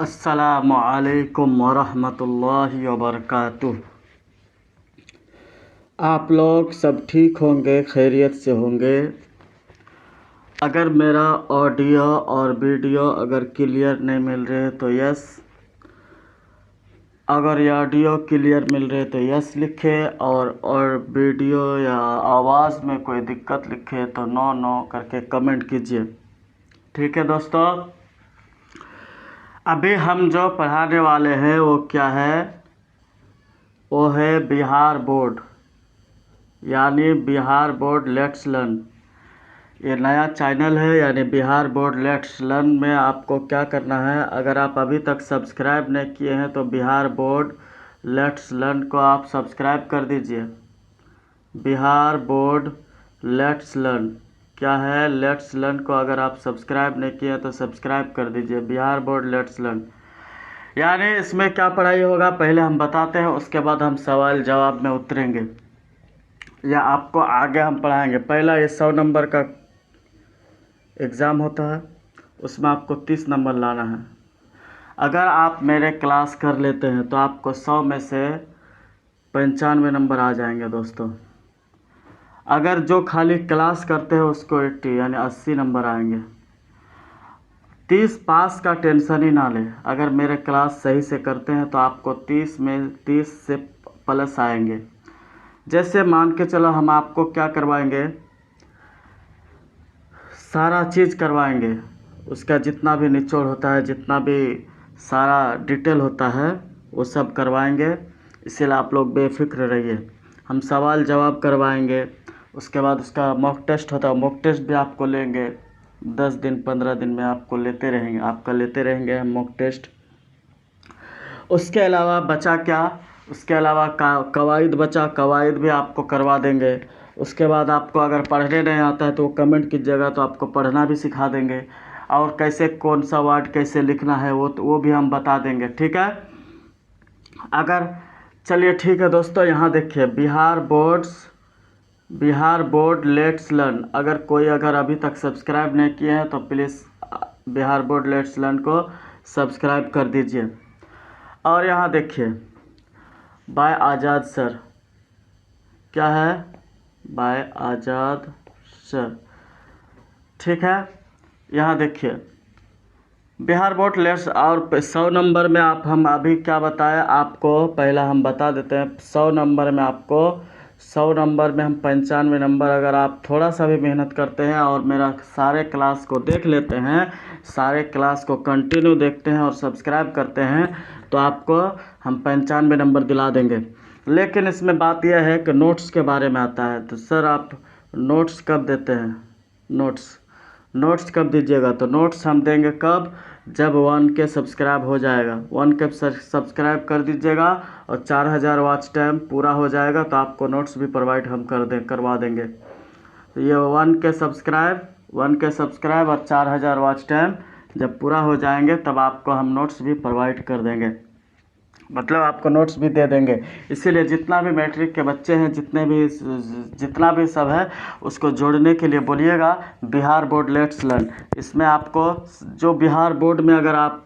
अस्सलामु अलैकुम वरहमतुल्लाहि वबरकातुह। आप लोग सब ठीक होंगे, खैरियत से होंगे। अगर मेरा ऑडियो और वीडियो अगर क्लियर नहीं मिल रहे तो यस, अगर ये ऑडियो क्लियर मिल रहे तो यस लिखे, और वीडियो या आवाज़ में कोई दिक्कत लिखे तो नो नो करके कमेंट कीजिए। ठीक है दोस्तों, अभी हम जो पढ़ाने वाले हैं वो क्या है, वो है बिहार बोर्ड, यानी बिहार बोर्ड लेट्स लर्न। ये नया चैनल है, यानी बिहार बोर्ड लेट्स लर्न में आपको क्या करना है, अगर आप अभी तक सब्सक्राइब नहीं किए हैं तो बिहार बोर्ड लेट्स लर्न को आप सब्सक्राइब कर दीजिए। बिहार बोर्ड लेट्स लर्न क्या है, लेट्स लर्न को अगर आप सब्सक्राइब नहीं किए तो सब्सक्राइब कर दीजिए। बिहार बोर्ड लेट्स लर्न यानी इसमें क्या पढ़ाई होगा पहले हम बताते हैं, उसके बाद हम सवाल जवाब में उतरेंगे या आपको आगे हम पढ़ाएंगे। पहला ये 100 नंबर का एग्ज़ाम होता है, उसमें आपको 30 नंबर लाना है। अगर आप मेरे क्लास कर लेते हैं तो आपको 100 में से 95 नंबर आ जाएंगे दोस्तों। अगर जो खाली क्लास करते हैं उसको 80 यानी 80 नंबर आएंगे। 30 पास का टेंशन ही ना लें, अगर मेरे क्लास सही से करते हैं तो आपको 30 में 30 से प्लस आएंगे। जैसे मान के चलो हम आपको क्या करवाएंगे, सारा चीज़ करवाएंगे, उसका जितना भी निचोड़ होता है, जितना भी सारा डिटेल होता है वो सब करवाएंगे। इसलिए आप लोग बेफिक्र रहिए। हम सवाल जवाब करवाएंगे, उसके बाद उसका मॉक टेस्ट होता है, मॉक टेस्ट भी आपको लेंगे। 10 दिन 15 दिन में आपको लेते रहेंगे हम मॉक टेस्ट। उसके अलावा बचा क्या, उसके अलावा कवायद बचा, कवायद भी आपको करवा देंगे। उसके बाद आपको अगर पढ़ने नहीं आता है तो कमेंट कीजिएगा, तो आपको पढ़ना भी सिखा देंगे, और कैसे कौन सा वर्ड कैसे लिखना है वो भी हम बता देंगे। ठीक है, अगर चलिए ठीक है दोस्तों, यहाँ देखिए बिहार बोर्ड लेट्स लर्न। अगर अभी तक सब्सक्राइब नहीं किए हैं तो please Bihar board let's learn को सब्सक्राइब कर दीजिए। और यहाँ देखिए बाय आज़ाद सर, क्या है, बाय आज़ाद सर। ठीक है, यहाँ देखिए बिहार बोर्ड लेट्स, और 100 नंबर में हम अभी क्या बताएं आपको, पहला हम बता देते हैं। 100 नंबर में हम 95 नंबर, अगर आप थोड़ा सा भी मेहनत करते हैं और मेरा सारे क्लास को देख लेते हैं, सारे क्लास को कंटिन्यू देखते हैं और सब्सक्राइब करते हैं, तो आपको हम 95 नंबर दिला देंगे। लेकिन इसमें बात यह है कि नोट्स के बारे में आता है। तो सर आप नोट्स कब देते हैं, नोट्स कब दीजिएगा, तो नोट्स हम देंगे कब, जब 1K सब्सक्राइब हो जाएगा। 1K सब्सक्राइब कर दीजिएगा और 4000 वॉच टाइम पूरा हो जाएगा तो आपको नोट्स भी प्रोवाइड हम करवा देंगे। तो ये 1K सब्सक्राइब और 4000 वॉच टाइम जब पूरा हो जाएंगे तब आपको हम नोट्स भी प्रोवाइड कर देंगे, मतलब आपको नोट्स भी दे देंगे। इसीलिए जितना भी मैट्रिक के बच्चे हैं, जितना भी सब है, उसको जोड़ने के लिए बोलिएगा बिहार बोर्ड लेट्स लर्न। इसमें आपको जो बिहार बोर्ड में अगर आप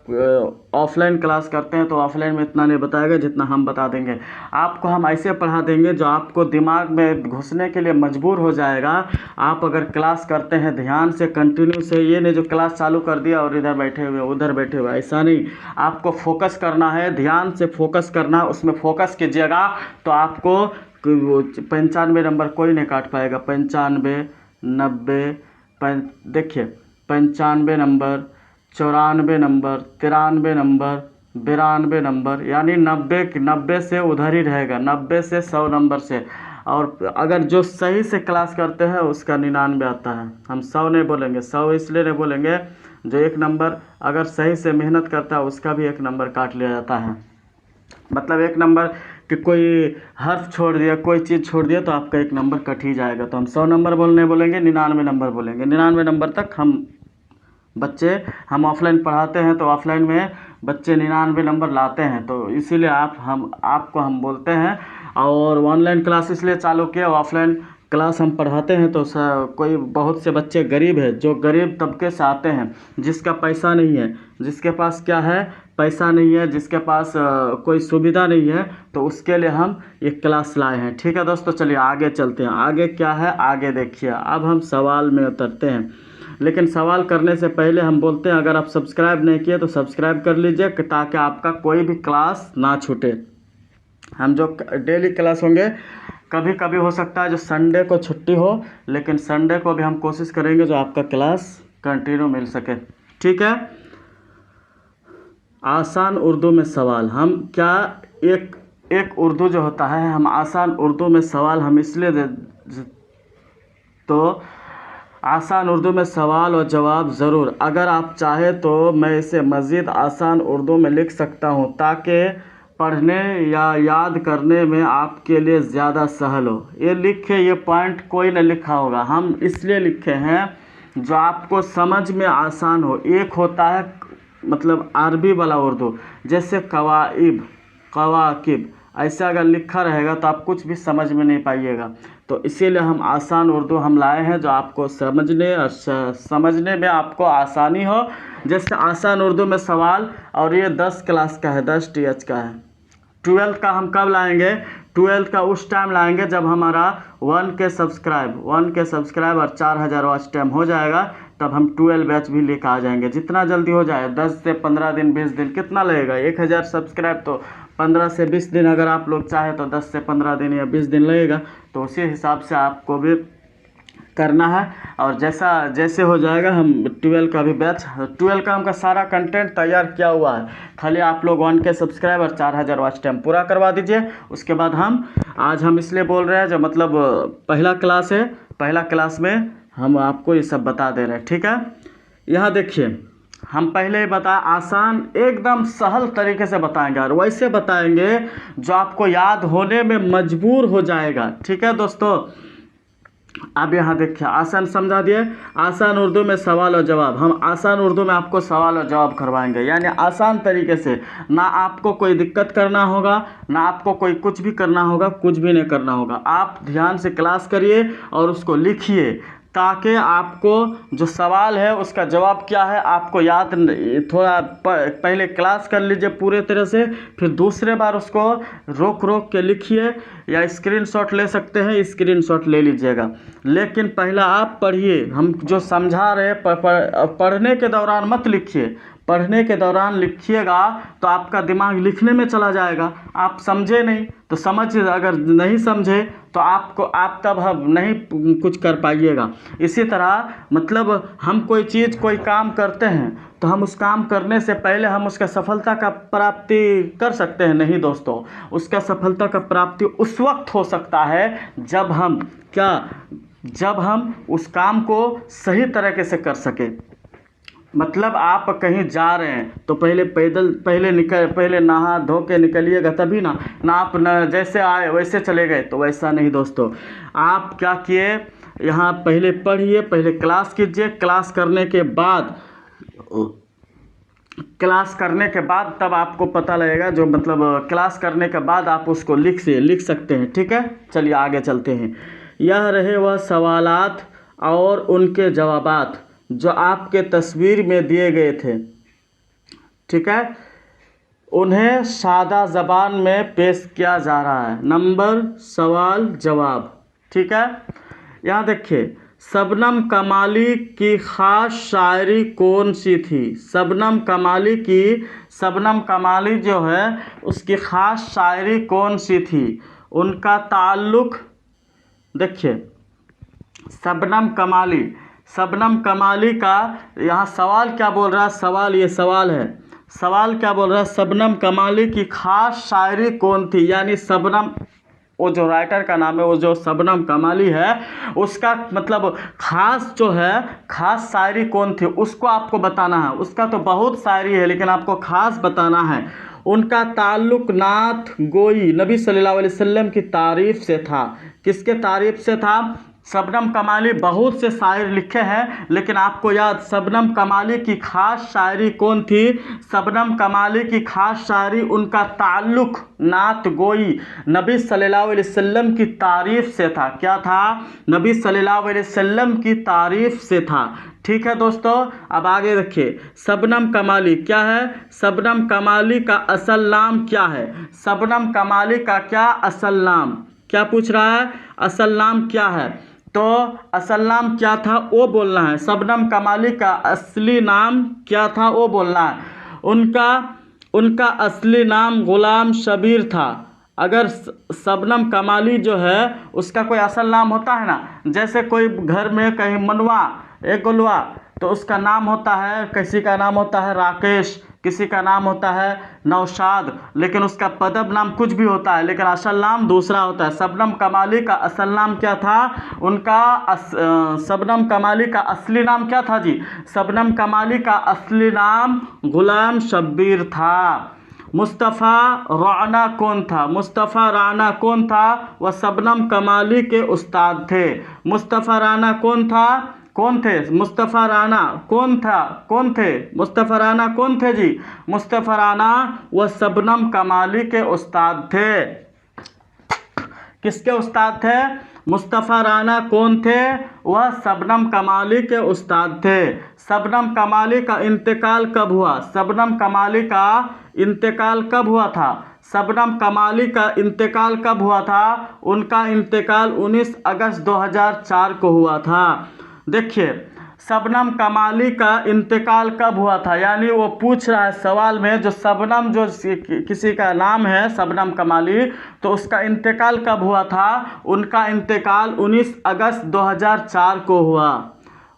ऑफलाइन क्लास करते हैं तो ऑफलाइन में इतना नहीं बताएगा जितना हम बता देंगे। आपको हम ऐसे पढ़ा देंगे जो आपको दिमाग में घुसने के लिए मजबूर हो जाएगा। आप अगर क्लास करते हैं ध्यान से, कंटिन्यू से, ये नहीं जो क्लास चालू कर दिया और इधर बैठे हुए उधर बैठे हुए, ऐसा नहीं। आपको फोकस करना है, ध्यान से फोकस करना, उसमें फोकस कीजिएगा तो आपको 95 नंबर कोई नहीं काट पाएगा। 95, 90, देखिए 95 नंबर, 94 नंबर, 93 नंबर, 92 नंबर, यानी 90 से उधर ही रहेगा, 90 से 100 नंबर से। और अगर जो सही से क्लास करते हैं उसका 99 आता है। हम 100 नहीं बोलेंगे, 100 इसलिए नहीं बोलेंगे, जो 1 नंबर अगर सही से मेहनत करता है उसका भी 1 नंबर काट लिया जाता है। मतलब 1 नंबर कि कोई हर्फ छोड़ दिया, कोई चीज़ छोड़ दिया तो आपका 1 नंबर कट ही जाएगा। तो हम 100 नंबर बोलेंगे, 99 नंबर बोलेंगे। 99 नंबर तक हम ऑफलाइन पढ़ाते हैं तो ऑफलाइन में बच्चे 99 नंबर लाते हैं, तो इसीलिए आपको हम बोलते हैं। और ऑनलाइन क्लास इसलिए चालू किया, ऑफलाइन क्लास हम पढ़ाते हैं तो कोई बहुत से बच्चे गरीब है, जो गरीब तबके से आते हैं, जिसका पैसा नहीं है, जिसके पास क्या है, पैसा नहीं है, जिसके पास कोई सुविधा नहीं है, तो उसके लिए हम ये क्लास लाए हैं। ठीक है दोस्तों, चलिए आगे चलते हैं। आगे क्या है, आगे देखिए। अब हम सवाल में उतरते हैं, लेकिन सवाल करने से पहले हम बोलते हैं अगर आप सब्सक्राइब नहीं किए तो सब्सक्राइब कर लीजिए, ताकि आपका कोई भी क्लास ना छूटे। हम जो डेली क्लास होंगे, कभी कभी हो सकता है जो संडे को छुट्टी हो, लेकिन संडे को भी हम कोशिश करेंगे जो आपका क्लास कंटिन्यू मिल सके। ठीक है। आसान उर्दू में सवाल, हम क्या एक उर्दू जो होता है, हम आसान उर्दू में सवाल हम इसलिए तो आसान उर्दू में सवाल और जवाब ज़रूर, अगर आप चाहें तो मैं इसे मज़ीद आसान उर्दू में लिख सकता हूं, ताकि पढ़ने या याद करने में आपके लिए ज़्यादा सहल हो। ये लिखे, ये पॉइंट कोई न लिखा होगा, हम इसलिए लिखे हैं जो आपको समझ में आसान हो। एक होता है मतलब अरबी वाला उर्दू, जैसे कवाइब, कवाकिब, ऐसा अगर लिखा रहेगा तो आप कुछ भी समझ में नहीं पाइएगा। तो इसीलिए हम आसान उर्दू हम लाए हैं, जो आपको समझने और समझने में आपको आसानी हो। जैसे आसान उर्दू में सवाल, और ये 10 क्लास का है, 10 TH का है। 12 का हम कब लाएंगे, 12 का उस टाइम लाएंगे जब हमारा 1K सब्सक्राइब और 4000 वॉच टाइम हो जाएगा, तब हम 12 बैच भी लेकर आ जाएंगे। जितना जल्दी हो जाए, 10 से 15 दिन, 20 दिन, कितना लगेगा? 1000 सब्सक्राइब तो 15 से 20 दिन, अगर आप लोग चाहें तो 10 से 15 दिन या 20 दिन लगेगा। तो उसी हिसाब से आपको भी करना है, और जैसे हो जाएगा हम 12 का भी बैच, 12 का हमका सारा कंटेंट तैयार किया हुआ है। खाली आप लोग 1K सब्सक्राइब और 4000 वॉच टाइम पूरा करवा दीजिए। उसके बाद आज हम इसलिए बोल रहे हैं, जो मतलब पहला क्लास है, पहला क्लास में हम आपको ये सब बता दे रहे हैं। ठीक है। यहाँ देखिए, हम पहले आसान एकदम सहल तरीके से बताएंगे, और वैसे बताएंगे जो आपको याद होने में मजबूर हो जाएगा। ठीक है दोस्तों। अब यहाँ देखिए, आसान समझा दिए। आसान उर्दू में सवाल और जवाब, हम आसान उर्दू में आपको सवाल और जवाब करवाएंगे, यानी आसान तरीके से। ना आपको कोई दिक्कत करना होगा, ना आपको कोई कुछ भी करना होगा, कुछ भी नहीं करना होगा। आप ध्यान से क्लास करिए और उसको लिखिए, ताकि आपको जो सवाल है उसका जवाब क्या है आपको याद। थोड़ा पहले क्लास कर लीजिए पूरे तरह से, फिर दूसरे बार उसको रोक रोक के लिखिए, या स्क्रीनशॉट ले सकते हैं, स्क्रीनशॉट ले लीजिएगा। लेकिन पहला आप पढ़िए, हम जो समझा रहे हैं पढ़ने के दौरान मत लिखिए। पढ़ने के दौरान लिखिएगा तो आपका दिमाग लिखने में चला जाएगा, आप समझे नहीं तो अगर नहीं समझे तो आप तब नहीं कुछ कर पाइएगा। इसी तरह मतलब हम कोई काम करते हैं, तो हम उस काम करने से पहले हम उसका सफलता का प्राप्ति कर सकते हैं? नहीं दोस्तों, उसका सफलता का प्राप्ति उस वक्त हो सकता है जब हम उस काम को सही तरीके से कर सके। मतलब आप कहीं जा रहे हैं तो पहले नहा धो के निकलिएगा, तभी ना आप जैसे आए वैसे चले गए, तो वैसा नहीं दोस्तों। आप क्या किए, यहाँ पहले पढ़िए, पहले क्लास कीजिए। क्लास करने के बाद तब आपको पता लगेगा, जो मतलब क्लास करने के बाद आप उसको लिख सकते हैं। ठीक है। चलिए आगे चलते हैं। यह रहे वह सवालात और उनके जवाबात जो आपके तस्वीर में दिए गए थे। ठीक है। उन्हें सादा ज़बान में पेश किया जा रहा है। नंबर सवाल जवाब। ठीक है। यहाँ देखिए, शबनम कमाली की ख़ास शायरी कौन सी थी? शबनम कमाली जो है, उसकी ख़ास शायरी कौन सी थी? उनका ताल्लुक़ देखिए, शबनम कमाली का यहाँ सवाल क्या बोल रहा है? सवाल क्या बोल रहा है? शबनम कमाली की ख़ास शायरी कौन थी? यानी शबनम, वो जो राइटर का नाम है, वो जो शबनम कमाली है, उसका मतलब ख़ास शायरी कौन थी, उसको आपको बताना है। उसका तो बहुत शायरी है, लेकिन आपको ख़ास बताना है। उनका ताल्लुक़ नात गोई नबी सल्लल्लाहु अलैहि वसल्लम की तारीफ़ से था। किसके तारीफ़ से था? शबनम कमाली बहुत से शायर लिखे हैं, लेकिन आपको याद शबनम कमाली की खास शायरी कौन थी? शबनम कमाली की खास शायरी, उनका ताल्लुक़ नात गोई नबी सल्लल्लाहु अलैहि वसल्लम की तारीफ़ से था। क्या था? नबी सल्लल्लाहु अलैहि वसल्लम की तारीफ़ से था। ठीक है दोस्तों, अब आगे देखिए, शबनम कमाली क्या है? शबनम कमाली का असल नाम क्या है? शबनम कमाली का क्या असल नाम, क्या पूछ रहा है? असल नाम क्या है? तो असल नाम क्या था वो बोलना है। शबनम कमाली का असली नाम क्या था वो बोलना है। उनका असली नाम गुलाम शबीर था। अगर शबनम कमाली जो है उसका कोई असल नाम होता है ना, जैसे कोई घर में कहीं मनवा एक गुलवा, तो उसका नाम होता है, किसी का नाम होता है राकेश, किसी का नाम होता है नौशाद, लेकिन उसका पदब नाम कुछ भी होता है, लेकिन असल नाम दूसरा होता है। शबनम कमाली का असल नाम क्या था? शबनम कमाली का असली नाम क्या था जी? शबनम कमाली का असली नाम गुलाम शब्बीर था। मुस्तफ़ा राना कौन था? मुस्तफ़ा राना कौन था? वह शबनम कमाली के उस्ताद थे। मुस्तफ़ा राना कौन था? कौन थे? मुस्तफ़ा राना कौन था? कौन थे? मुस्तफ़ा राना कौन थे जी? मुस्तफ़ा राना वह शबनम कमाली के उस्ताद थे। किसके उस्ताद थे? मुस्तफ़ा राना कौन थे? वह शबनम कमाली के उस्ताद थे। शबनम कमाली का इंतकाल कब हुआ? शबनम कमाली का इंतकाल कब हुआ था? शबनम कमाली का इंतकाल कब हुआ था? उनका इंतकाल 19 अगस्त 2004 को हुआ था। देखिए, शबनम कमाली का इंतकाल कब हुआ था, यानी वो पूछ रहा है सवाल में, जो शबनम जो किसी का नाम है शबनम कमाली, तो उसका इंतकाल कब हुआ था? उनका इंतकाल 19 अगस्त 2004 को हुआ।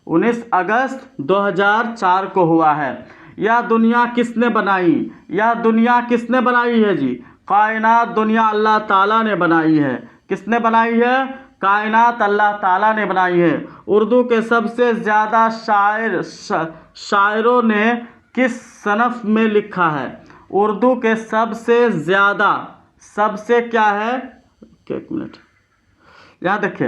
19 अगस्त 2004 को हुआ है। यह दुनिया किसने बनाई? यह दुनिया किसने बनाई है जी? कायनात दुनिया अल्लाह ताला ने बनाई है। किसने बनाई है? कायनात अल्लाह ताला ने बनाई है। उर्दू के सबसे ज़्यादा शायरों ने किस सनफ़ में लिखा है? उर्दू के सबसे ज़्यादा, सबसे क्या है, एक मिनट यहाँ देखिए,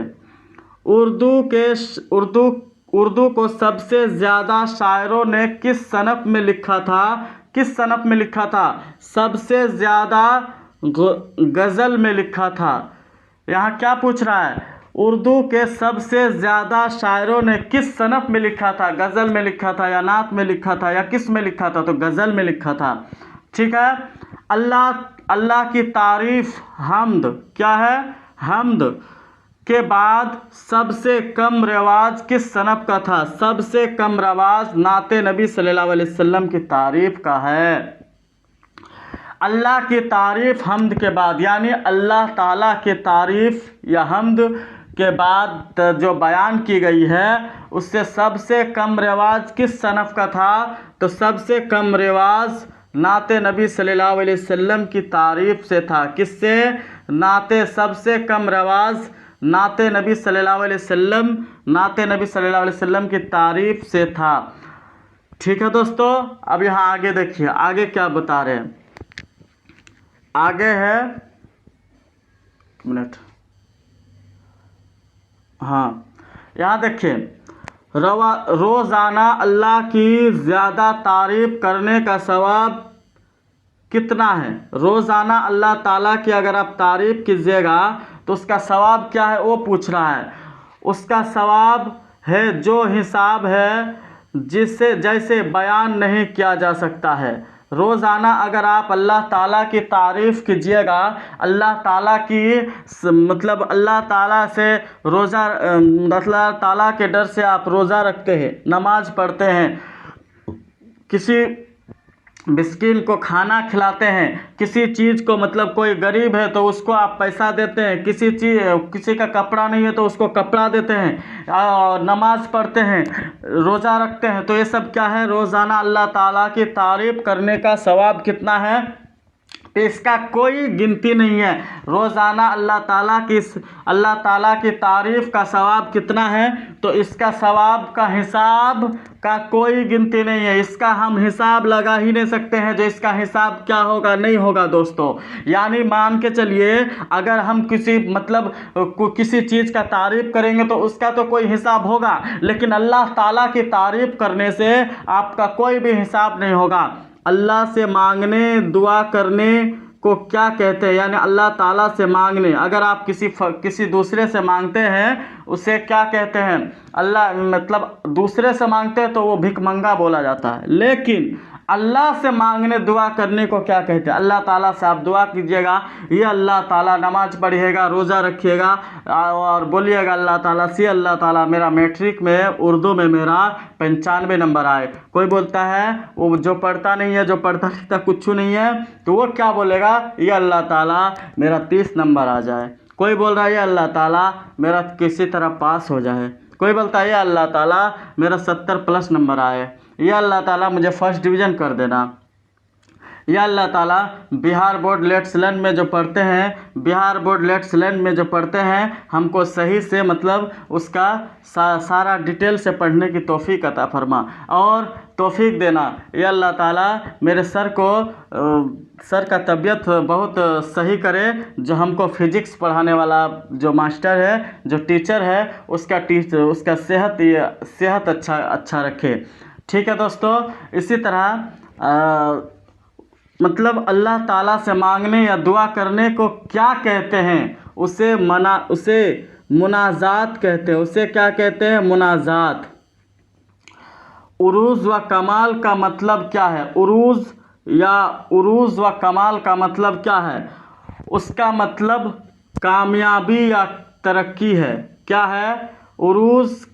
उर्दू को सबसे ज़्यादा शायरों ने किस सनफ़ में लिखा था? किस सनफ़ में लिखा था? सबसे ज़्यादा गज़ल में लिखा था। यहाँ क्या पूछ रहा है? उर्दू के सबसे ज़्यादा शायरों ने किस सनफ़ में लिखा था? गज़ल में लिखा था या नात में लिखा था या किस में लिखा था? तो गज़ल में लिखा था। ठीक है। अल्लाह की तारीफ़ हम्द क्या है? हम्द के बाद सबसे कम रिवाज किस सनफ़ का था? सबसे कम रिवाज नाते नबी सल्लल्लाहु अलैहि वसल्लम की तारीफ़ का है। अल्लाह की तारीफ़ हम्द के बाद, यानी अल्लाह ताला की तारीफ़ या हम्द के बाद जो बयान की गई है, उससे सबसे कम रिवाज किस सनफ़ का था? तो सबसे कम रिवाज नाते नबी सल्लल्लाहु अलैहि वसल्लम की तारीफ़ से था। किससे? नाते, सबसे कम रिवाज नाते नबी सल्लल्लाहु अलैहि वसल्लम, नाते नबी सल्लल्लाहु अलैहि वसल्लम की तारीफ़ से था। ठीक है दोस्तों, अब यहाँ आगे देखिए, आगे क्या बता रहे हैं। आगे है, मिनट, हाँ, यहाँ देखिए, रोज़ाना अल्लाह की ज़्यादा तारीफ़ करने का सवाब कितना है? रोज़ाना अल्लाह ताला की अगर आप तारीफ़ कीजिएगा तो उसका सवाब क्या है वो पूछ रहा है। उसका सवाब है जो हिसाब है जिससे जैसे बयान नहीं किया जा सकता है। रोज़ाना अगर आप अल्लाह ताला की तारीफ़ कीजिएगा, अल्लाह ताला की मतलब अल्लाह ताला से रोज़ा, अल्लाह ताला के डर से आप रोज़ा रखते हैं, नमाज़ पढ़ते हैं, किसी मिस्कीन को खाना खिलाते हैं, किसी चीज़ को मतलब कोई गरीब है तो उसको आप पैसा देते हैं, किसी का कपड़ा नहीं है तो उसको कपड़ा देते हैं, और नमाज़ पढ़ते हैं, रोज़ा रखते हैं, तो ये सब क्या है? रोज़ाना अल्लाह ताला की तारीफ़ करने का सवाब कितना है? इसका कोई गिनती नहीं है। रोज़ाना अल्लाह ताला की तारीफ़ का सवाब कितना है, तो इसका सवाब का हिसाब का कोई गिनती नहीं है। इसका हम हिसाब लगा ही नहीं सकते हैं, जो इसका हिसाब क्या होगा नहीं होगा दोस्तों। यानी मान के चलिए, अगर हम किसी चीज़ का तारीफ़ करेंगे तो उसका तो कोई हिसाब होगा, लेकिन अल्लाह ताला की तारीफ़ करने से आपका कोई भी हिसाब नहीं होगा। अल्लाह से मांगने, दुआ करने को क्या कहते हैं, यानी अल्लाह ताला से मांगने। अगर आप किसी दूसरे से मांगते हैं, उसे क्या कहते हैं, दूसरे से मांगते हैं तो वो भिखमंगा बोला जाता है। लेकिन अल्लाह से मांगने, दुआ करने को क्या कहते हैं। अल्लाह ताला से आप दुआ कीजिएगा, ये अल्लाह ताला, नमाज पढ़िएगा, रोज़ा रखिएगा और बोलिएगा अल्लाह ताला से, अल्लाह ताला मेरा मैट्रिक में उर्दू में मेरा 95 नंबर आए। कोई बोलता है, वो जो पढ़ता नहीं है, जो पढ़ता लिखता कुछ नहीं है, तो वो क्या बोलेगा, ये अल्लाह ताला मेरा 30 नंबर आ जाए। कोई बोल रहा है, ये अल्लाह ताला मेरा किसी तरह पास हो जाए। कोई बोलता है, ये अल्लाह ताला मेरा 70+ नंबर आए। या अल्लाह ताला मुझे फर्स्ट डिवीज़न कर देना। या अल्लाह ताला बिहार बोर्ड लेट्स लर्न में जो पढ़ते हैं, बिहार बोर्ड लेट्स लर्न में जो पढ़ते हैं, हमको सही से उसका सारा डिटेल से पढ़ने की तौफीक अता फरमा और तौफीक देना। या अल्लाह ताला मेरे सर का तबीयत बहुत सही करे, जो हमको फिजिक्स पढ़ाने वाला जो मास्टर है, जो टीचर है, उसका सेहत अच्छा रखे। ठीक है दोस्तों। इसी तरह अल्लाह ताला से मांगने या दुआ करने को क्या कहते हैं, उसे मुनाजात कहते हैं। उसे क्या कहते हैं, मुनाजात। उरूज़ व कमाल का मतलब क्या है, उरूज़ व कमाल का मतलब क्या है, उसका मतलब कामयाबी या तरक्की है। क्या है, उरूज़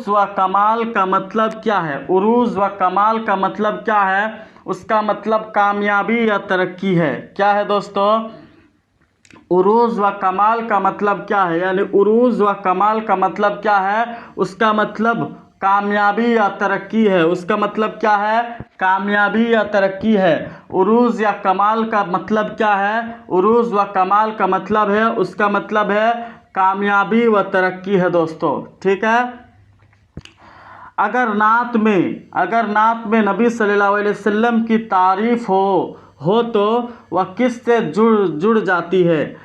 व कमाल का मतलब क्या है, उरूज़ व कमाल का मतलब क्या है, उसका मतलब कामयाबी या तरक्की है। क्या है दोस्तों, उरूज़ व कमाल का मतलब क्या है, यानी उरूज़ व कमाल का मतलब क्या है, उसका मतलब कामयाबी या तरक्की है। उसका मतलब क्या है, कामयाबी या तरक्की है। उरूज़ या कमाल का मतलब क्या है, उरूज़ व कमाल का मतलब है, उसका मतलब है कामयाबी व तरक्की है दोस्तों। ठीक है। अगर नात में नबी सल्लल्लाहु अलैहि वसल्लम की तारीफ़ हो तो वह किससे जुड़ जाती है।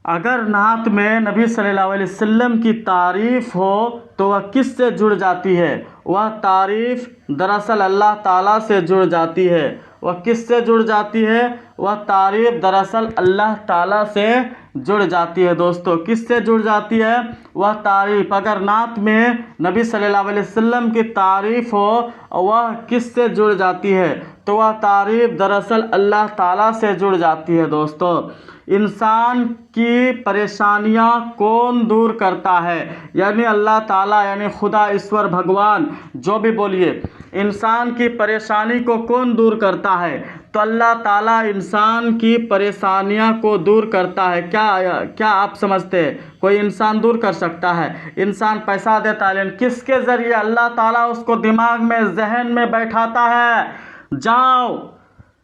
अगर नात में नबी सल्लल्लाहु अलैहि वसल्लम की तारीफ़ हो तो वह किससे जुड़ जाती है। वह तारीफ़ दरअसल अल्लाह ताला से जुड़ जाती है। वह किससे जुड़ जाती है, वह तारीफ़ दरअसल अल्लाह ताला से जुड़ जाती है दोस्तों। किससे जुड़ जाती है, वह तारीफ़। अगर नात में नबी सल्लल्लाहु अलैहि वसल्लम की तारीफ़ हो, वह किससे जुड़ जाती है, तो वह तारीफ़ दरअसल अल्लाह ताला से जुड़ जाती है दोस्तों। इंसान की परेशानियां कौन दूर करता है, यानी अल्लाह ताला, यानी खुदा ईश्वर भगवान, जो भी बोलिए, इंसान की परेशानी को कौन दूर करता है, तो अल्लाह ताला इंसान की परेशानियां को दूर करता है। क्या आप समझते हैं कोई इंसान दूर कर सकता है। इंसान पैसा देता है, लेकिन किसके ज़रिए, अल्लाह ताला उसको दिमाग में, जहन में बैठाता है, जाओ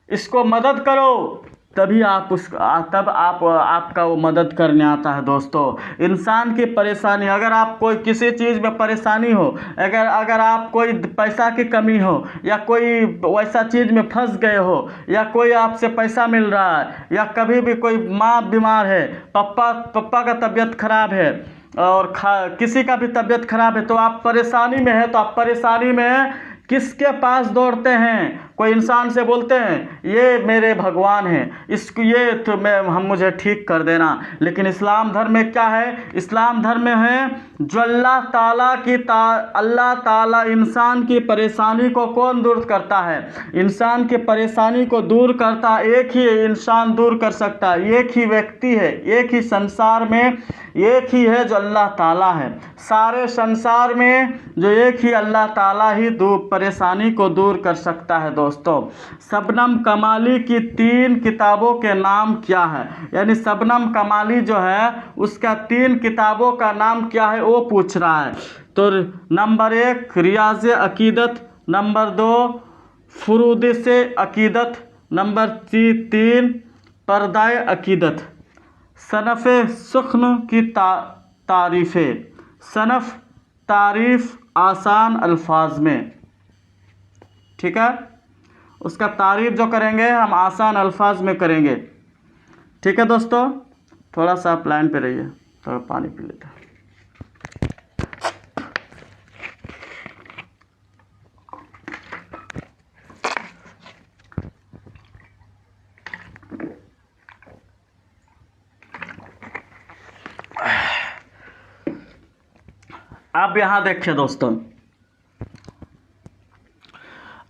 इसको मदद करो, तभी आपका वो मदद करने आता है दोस्तों। इंसान की परेशानी, अगर आप कोई किसी चीज़ में परेशानी हो, अगर आप कोई पैसा की कमी हो, या कोई वैसा चीज़ में फंस गए हो, या कोई आपसे पैसा मिल रहा है, या कभी भी कोई माँ बीमार है, पप्पा का तबीयत खराब है, और किसी का भी तबीयत खराब है, तो आप परेशानी में है, तो आप परेशानी में किसके पास दौड़ते हैं, कोई इंसान से बोलते हैं ये मेरे भगवान हैं, मुझे ठीक कर देना। लेकिन इस्लाम धर्म में क्या है, इस्लाम धर्म में है जो अल्लाह ताला इंसान की परेशानी को कौन दूर करता है, इंसान की परेशानी को दूर करता एक ही इंसान दूर कर सकता है, एक ही व्यक्ति है, एक ही संसार में एक ही है जो अल्लाह ताला है। सारे संसार में जो एक ही अल्लाह ताला ही परेशानी को दूर कर सकता है दोस्तों। शबनम कमाली की 3 किताबों के नाम क्या है, यानी शबनम कमाली जो है उसका 3 किताबों का नाम क्या है वो पूछ रहा है। तो नंबर 1 रियाज़ अकीदत, नंबर 2 फुरूदिस अकीदत, नंबर 3 पर्दाए अकीदत, सनफ़ सुख्न की तारीफ़ें, सनफ़ तारीफ़ आसान अल्फाज में। ठीक है, उसका तारीफ़ जो करेंगे हम आसान अल्फाज में करेंगे। ठीक है दोस्तों, थोड़ा सा आप लाइन पे रहिए, थोड़ा पानी पी लेते हैं। अब यहाँ देखिए दोस्तों,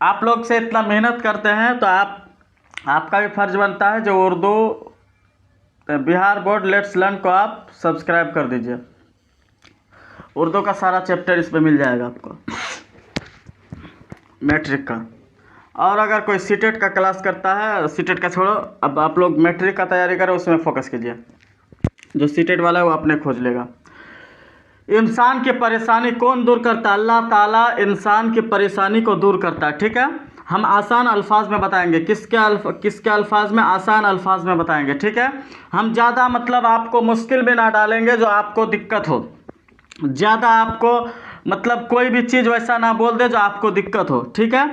आप लोग से इतना मेहनत करते हैं तो आपका भी फर्ज बनता है जो Urdu Bihar board let's learn को आप सब्सक्राइब कर दीजिए। उर्दू का सारा चैप्टर इसमें मिल जाएगा आपको, मैट्रिक का। और अगर कोई सीटेट का क्लास करता है, सीटेट का छोड़ो, अब आप लोग मैट्रिक का तैयारी करें, उसमें फोकस कीजिए। जो सीटेट वाला है वो अपने खोज लेगा। इंसान की परेशानी कौन दूर करता है? अल्लाह ताला इंसान की परेशानी को दूर करता है। ठीक है, हम आसान अल्फाज में बताएंगे, किसके अल्फाज में? आसान अल्फाज में बताएंगे। ठीक है, हम ज़्यादा मतलब आपको मुश्किल में ना डालेंगे जो आपको दिक्कत हो, ज़्यादा आपको मतलब कोई भी चीज़ वैसा ना बोल दे जो आपको दिक्कत हो। ठीक है,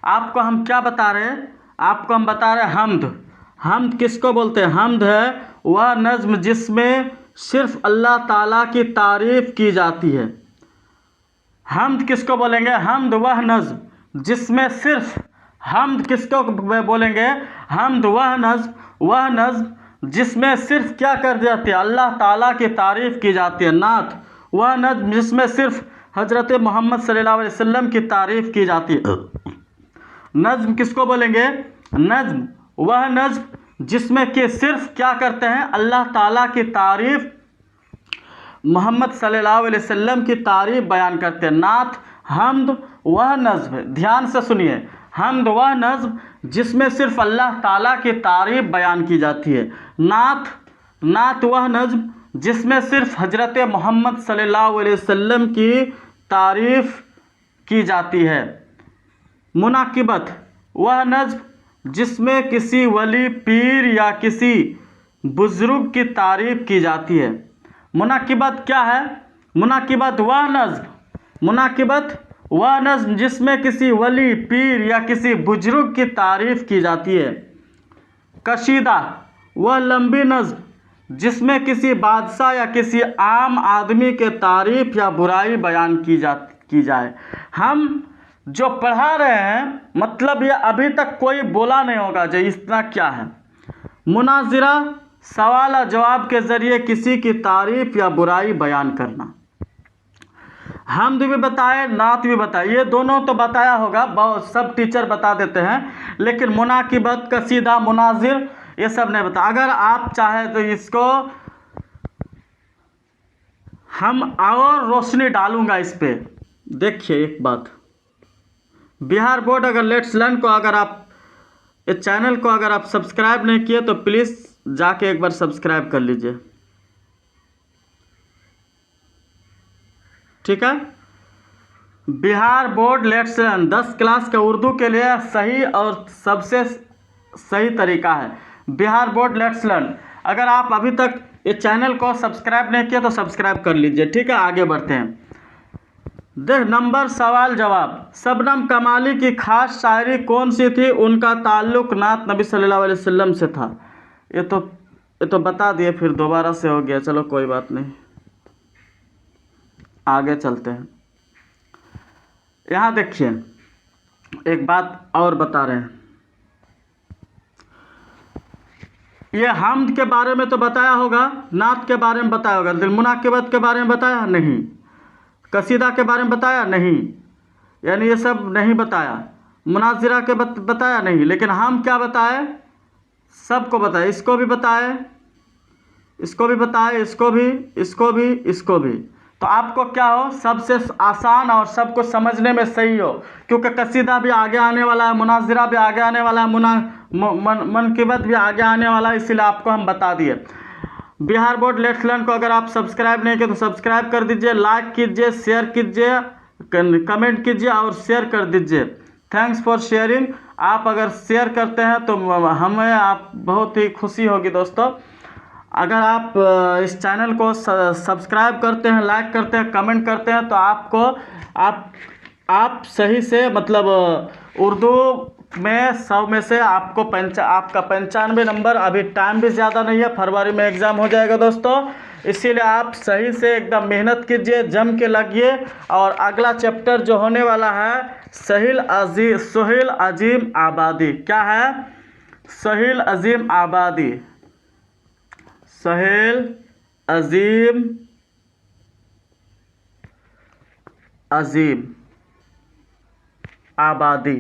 आपको हम क्या बता रहे हैं? आपको हम बता रहे हैं हम्द। हम्द किसको बोलते हैं? हम्द है वह नज़्म जिसमें सिर्फ अल्लाह ताला की तारीफ़ की जाती है। हम्द किसको बोलेंगे? हम्द वह नज़्म जिसमें सिर्फ, हम्द किसको बोलेंगे? हम्द वह नज़्म जिसमें सिर्फ क्या कर जाती है? अल्लाह ताला की तारीफ़ की जाती है। नात वह नज़्म जिसमें सिर्फ हज़रत मोहम्मद सल्लल्लाहु अलैहि वसल्लम की तारीफ़ की जाती है। नज़्म किसको बोलेंगे? नज़्म वह नज़्म जिसमें कि सिर्फ क्या करते हैं? अल्लाह ताला की तारीफ़, मोहम्मद सल्लल्लाहु अलैहि वसल्लम की तारीफ़ बयान करते हैं। नात हम्द वह नज़्म है, ध्यान से सुनिए, हम्द वह नज़्म जिसमें सिर्फ अल्लाह ताला की तारीफ़ बयान की जाती है। नात वह नज़्म जिसमें सिर्फ हज़रत मोहम्मद सल्लल्लाहु अलैहि वसल्लम की तारीफ़ की जाती है। मुनाकिबत वह नज़्म जिसमें किसी वली, पीर या किसी बुज़ुर्ग की तारीफ़ की जाती है। मुनाकिबत क्या है? मुनाकिबत वह नज़्म जिसमें किसी वली, पीर या किसी बुज़ुर्ग की तारीफ़ की जाती है। कशीदा वह लंबी नज़्म जिसमें किसी बादशाह या किसी आम आदमी के तारीफ़ या बुराई बयान की जाए। हम जो पढ़ा रहे हैं मतलब ये अभी तक कोई बोला नहीं होगा जो इतना क्या है। मुनाजिरा सवाल और जवाब के ज़रिए किसी की तारीफ़ या बुराई बयान करना। हम्द भी बताए, नात भी बताए, ये दोनों तो बताया होगा, बहुत सब टीचर बता देते हैं, लेकिन मुनाकिबत, कसीदा, मुनाजिर ये सब नहीं बता। अगर आप चाहें तो इसको हम और रोशनी डालूंगा इस पर। देखिए एक बात, बिहार बोर्ड अगर लेट्स लर्न को अगर आप इस चैनल को अगर आप सब्सक्राइब नहीं किए तो प्लीज़ जाके एक बार सब्सक्राइब कर लीजिए। ठीक है, Bihar board let's learn 10 class के उर्दू के लिए सही और सबसे सही तरीका है बिहार बोर्ड लेट्स लर्न। अगर आप अभी तक इस चैनल को सब्सक्राइब नहीं किया तो सब्सक्राइब कर लीजिए। ठीक है, आगे बढ़ते हैं। देख नंबर सवाल जवाब। शबनम कमाली की खास शायरी कौन सी थी? उनका ताल्लुक़ नात नबी सल्लल्लाहु अलैहि वसल्लम से था। ये तो बता दिए, फिर दोबारा से हो गया, चलो कोई बात नहीं, आगे चलते हैं। यहाँ देखिए एक बात और बता रहे हैं, ये हम्द के बारे में तो बताया होगा, नात के बारे में बताया होगा, मुनाकिबत के बारे में बताया नहीं, कसीदा के बारे में बताया नहीं, यानी ये सब नहीं बताया, मुनाजिरा के बताया नहीं, लेकिन हम क्या बताए? सबको बताए, इसको भी बताए, इसको भी बताए, इसको भी। तो आपको क्या हो? सबसे आसान और सबको समझने में सही हो, क्योंकि कसीदा भी आगे आने वाला है, मुनाजिरा भी आगे आने वाला है, मुनाकिबत भी आगे आने वाला है, इसीलिए आपको हम बता दिए। बिहार बोर्ड लेट्स लर्न को अगर आप सब्सक्राइब नहीं किए तो सब्सक्राइब कर दीजिए, लाइक कीजिए, शेयर कीजिए, कमेंट कीजिए और शेयर कर दीजिए, थैंक्स फॉर शेयरिंग। आप अगर शेयर करते हैं तो हमें आप बहुत ही खुशी होगी दोस्तों। अगर आप इस चैनल को सब्सक्राइब करते हैं, लाइक करते हैं, कमेंट करते हैं तो आपको आप सही से मतलब उर्दू में 100 में से आपको आपका 95 नंबर, अभी टाइम भी ज़्यादा नहीं है, फरवरी में एग्ज़ाम हो जाएगा दोस्तों। इसीलिए आप सही से एकदम मेहनत कीजिए, जम के लगिए। और अगला चैप्टर जो होने वाला है सोहेल अजीम आबादी। क्या है? सोहेल अजीम आबादी। सोहेल अजीम आबादी।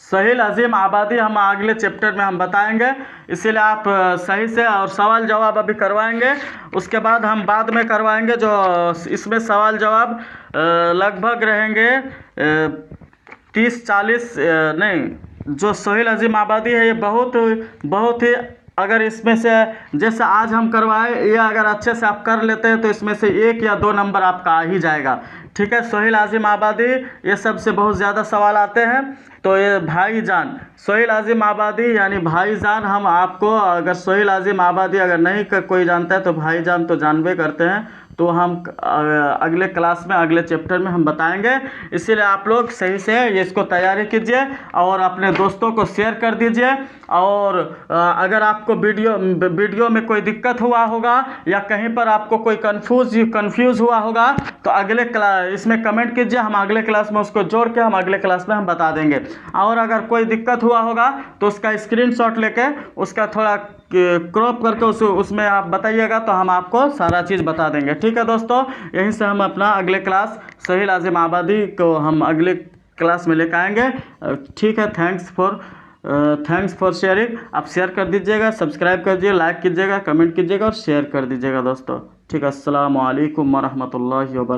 सोहेल अजीम आबादी हम अगले चैप्टर में हम बताएंगे। इसीलिए आप सही से और सवाल जवाब अभी करवाएंगे, उसके बाद हम बाद में करवाएंगे। जो इसमें सवाल जवाब लगभग रहेंगे 30-40 नहीं। जो सोहेल अजीम आबादी है ये बहुत ही, अगर इसमें से जैसे आज हम करवाए, ये अगर अच्छे से आप कर लेते हैं तो इसमें से 1 या 2 नंबर आपका आ ही जाएगा। ठीक है, सोहेल अजीम आबादी ये सबसे बहुत ज़्यादा सवाल आते हैं। तो ये भाईजान, सोहेल अजीम आबादी यानी भाईजान। हम आपको अगर सोहेल अजीम आबादी अगर नहीं कोई जानता है तो भाईजान तो जानबे करते हैं। तो हम अगले क्लास में, अगले चैप्टर में हम बताएंगे। इसीलिए आप लोग सही से ये इसको तैयारी कीजिए और अपने दोस्तों को शेयर कर दीजिए। और अगर आपको वीडियो में कोई दिक्कत हुआ होगा या कहीं पर आपको कोई कंफ्यूज हुआ होगा तो इसमें कमेंट कीजिए, हम अगले क्लास में उसको जोड़ के हम अगले क्लास में हम बता देंगे। और अगर कोई दिक्कत हुआ होगा तो उसका स्क्रीनशॉट लेके उसका थोड़ा क्रॉप करके उसमें आप बताइएगा तो हम आपको सारा चीज़ बता देंगे। ठीक है दोस्तों, यहीं से हम अपना अगले क्लास सोहेल अजीम आबादी को हम अगले क्लास में लेकर आएंगे। ठीक है, थैंक्स फॉर शेयरिंग। आप शेयर कर दीजिएगा, सब्सक्राइब कर दीजिए, लाइक कीजिएगा, कमेंट कीजिएगा और शेयर कर दीजिएगा दोस्तों। ठीक है, अस्सलाम वालेकुम व रहमतुल्लाहि व बरकातहू।